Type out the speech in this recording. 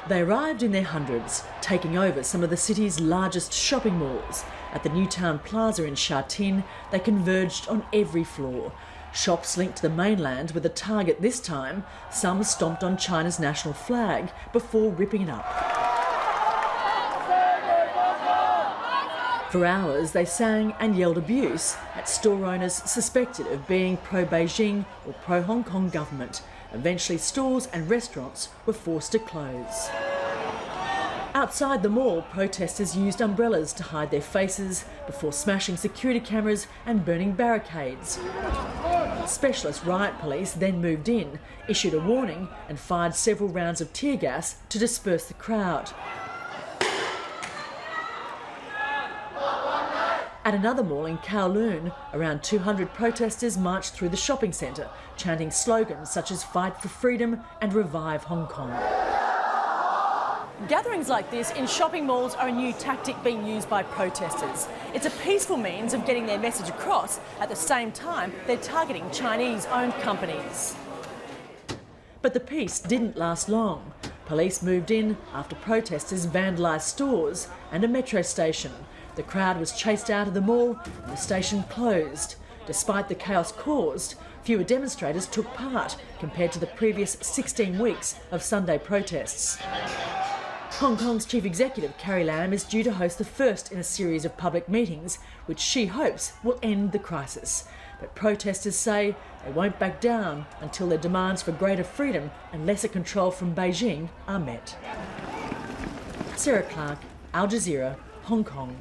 They arrived in their hundreds, taking over some of the city's largest shopping malls. At the New Town Plaza in Sha Tin, they converged on every floor. Shops linked to the mainland with a target this time. Some stomped on China's national flag before ripping it up. For hours, they sang and yelled abuse at store owners suspected of being pro-Beijing or pro-Hong Kong government. Eventually, stores and restaurants were forced to close. Outside the mall, protesters used umbrellas to hide their faces before smashing security cameras and burning barricades. Specialist riot police then moved in, issued a warning and fired several rounds of tear gas to disperse the crowd. At another mall in Kowloon, around 200 protesters marched through the shopping centre, chanting slogans such as "Fight for Freedom" and "Revive Hong Kong." Gatherings like this in shopping malls are a new tactic being used by protesters. It's a peaceful means of getting their message across. At the same time, they're targeting Chinese-owned companies. But the peace didn't last long. Police moved in after protesters vandalised stores and a metro station. The crowd was chased out of the mall and the station closed. Despite the chaos caused, fewer demonstrators took part compared to the previous 16 weeks of Sunday protests. Hong Kong's Chief Executive Carrie Lam is due to host the first in a series of public meetings, which she hopes will end the crisis. But protesters say they won't back down until their demands for greater freedom and lesser control from Beijing are met. Sarah Clarke, Al Jazeera, Hong Kong.